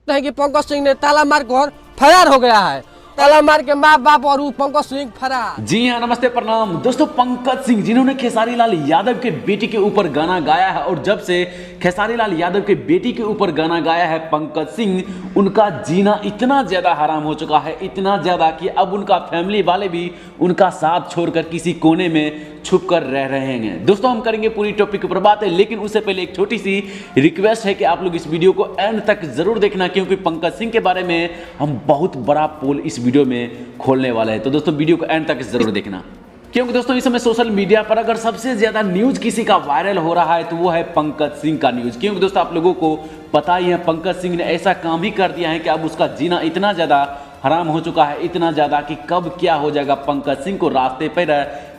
है कि पंकज सिंह ने ताला मार कर फरार हो गया है। ताला मार के माँ बाप और पंकज सिंह फरार। जी हाँ, नमस्ते प्रणाम दोस्तों। पंकज सिंह जिन्होंने खेसारी लाल यादव के बेटी के ऊपर गाना गाया है और जब से खेसारी लाल यादव के बेटी के ऊपर गाना गाया है पंकज सिंह, उनका जीना इतना ज्यादा हराम हो चुका है, इतना ज्यादा कि अब उनका फैमिली वाले भी उनका साथ छोड़कर किसी कोने में छुप कर रह रहे हैं। दोस्तों हम करेंगे पूरी टॉपिक के ऊपर बात है, लेकिन उससे पहले एक छोटी सी रिक्वेस्ट है कि आप लोग इस वीडियो को एंड तक जरूर देखना, क्योंकि पंकज सिंह के बारे में हम बहुत बड़ा पोल इस वीडियो में खोलने वाले हैं। तो दोस्तों वीडियो को एंड तक जरूर देखना, क्योंकि दोस्तों इस समय सोशल मीडिया पर अगर सबसे ज्यादा न्यूज किसी का वायरल हो रहा है तो वो है पंकज सिंह का न्यूज। क्योंकि दोस्तों आप लोगों को पता ही है पंकज सिंह ने ऐसा काम ही कर दिया है कि अब उसका जीना इतना ज्यादा हराम हो चुका है, इतना ज्यादा कि कब क्या हो जाएगा पंकज सिंह को रास्ते पर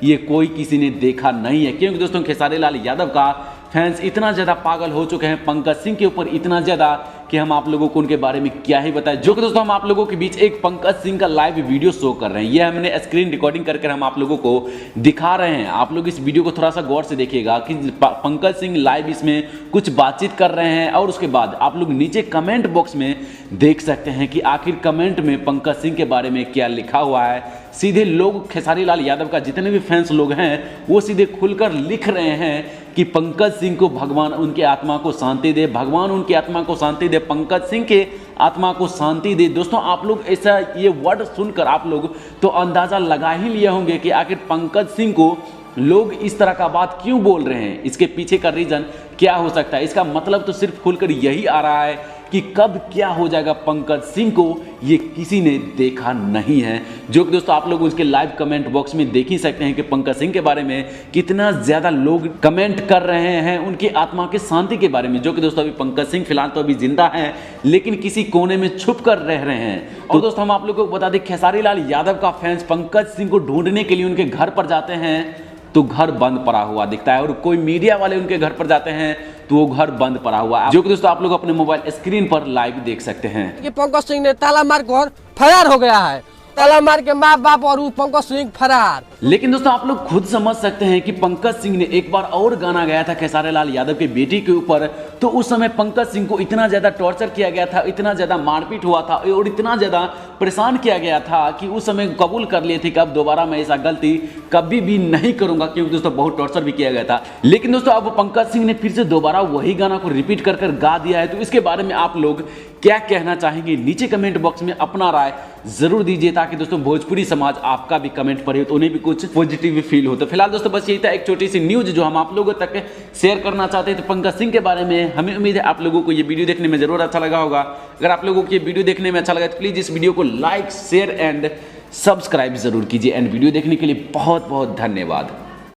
ये कोई किसी ने देखा नहीं है। क्योंकि दोस्तों खेसारी लाल यादव का फैंस इतना ज्यादा पागल हो चुके हैं पंकज सिंह के ऊपर, इतना ज्यादा कि हम आप लोगों को उनके बारे में क्या ही बताएं। जो कि दोस्तों हम आप लोगों के बीच एक पंकज सिंह का लाइव वीडियो शो कर रहे हैं, ये हमने स्क्रीन रिकॉर्डिंग करके हम आप लोगों को दिखा रहे हैं। आप लोग इस वीडियो को थोड़ा सा गौर से देखिएगा कि पंकज सिंह लाइव इसमें कुछ बातचीत कर रहे हैं और उसके बाद आप लोग नीचे कमेंट बॉक्स में देख सकते हैं कि आखिर कमेंट में पंकज सिंह के बारे में क्या लिखा हुआ है। सीधे लोग खेसारी लाल यादव का जितने भी फैंस लोग हैं वो सीधे खुलकर लिख रहे हैं कि पंकज सिंह को भगवान उनकी आत्मा को शांति दे, भगवान उनकी आत्मा को शांति दे, पंकज सिंह के आत्मा को शांति दे। दोस्तों आप लोग ऐसा ये वर्ड सुनकर आप लोग तो अंदाजा लगा ही लिए होंगे कि आखिर पंकज सिंह को लोग इस तरह का बात क्यों बोल रहे हैं, इसके पीछे का रीजन क्या हो सकता है। इसका मतलब तो सिर्फ खुलकर यही आ रहा है कि कब क्या हो जाएगा पंकज सिंह को ये किसी ने देखा नहीं है। जो कि दोस्तों आप लोग उसके लाइव कमेंट बॉक्स में देख ही सकते हैं कि पंकज सिंह के बारे में कितना ज्यादा लोग कमेंट कर रहे हैं उनकी आत्मा के शांति के बारे में। जो कि दोस्तों अभी पंकज सिंह फिलहाल तो अभी जिंदा हैं, लेकिन किसी कोने में छुप कर रह रहे हैं। और दोस्तों हम आप लोगों को बता दें, खेसारी लाल यादव का फैंस पंकज सिंह को ढूंढने के लिए उनके घर पर जाते हैं तो घर बंद पड़ा हुआ दिखता है, और कोई मीडिया वाले उनके घर पर जाते हैं तो वो घर बंद पड़ा हुआ है। जो कि दोस्तों आप लोग अपने मोबाइल स्क्रीन पर लाइव देख सकते हैं कि पंकज सिंह ने ताला मार कर फरार हो गया है। ताला मार के माँ बाप और पंकज सिंह फरार। लेकिन दोस्तों आप लोग खुद समझ सकते हैं कि पंकज सिंह ने एक बार और गाना गाया था खेसारी लाल यादव के बेटी के ऊपर, तो उस समय पंकज सिंह को इतना ज्यादा टॉर्चर किया गया था, इतना ज्यादा मारपीट हुआ था और इतना ज्यादा परेशान किया गया था कि उस समय कबूल कर लिए थे कि अब दोबारा मैं ऐसा गलती कभी भी नहीं करूंगा। क्योंकि दोस्तों बहुत टॉर्चर भी किया गया था। लेकिन दोस्तों अब पंकज सिंह ने फिर से दोबारा वही गाना को रिपीट कर गा दिया है, तो इसके बारे में आप लोग क्या कहना चाहेंगे नीचे कमेंट बॉक्स में अपना राय जरूर दीजिए, ताकि दोस्तों भोजपुरी समाज आपका भी कमेंट पढ़े तो उन्हें भी कुछ पॉजिटिव फील हो। तो फिलहाल दोस्तों बस यही था एक छोटी सी न्यूज जो हम आप लोगों तक शेयर करना चाहते हैं तो पंकज सिंह के बारे में। हमें उम्मीद है आप लोगों को ये वीडियो देखने में जरूर अच्छा लगा होगा। अगर आप लोगों को ये वीडियो देखने में अच्छा लगा तो प्लीज इस वीडियो को लाइक शेयर एंड सब्सक्राइब जरूर कीजिए। एंड वीडियो देखने के लिए बहुत बहुत धन्यवाद।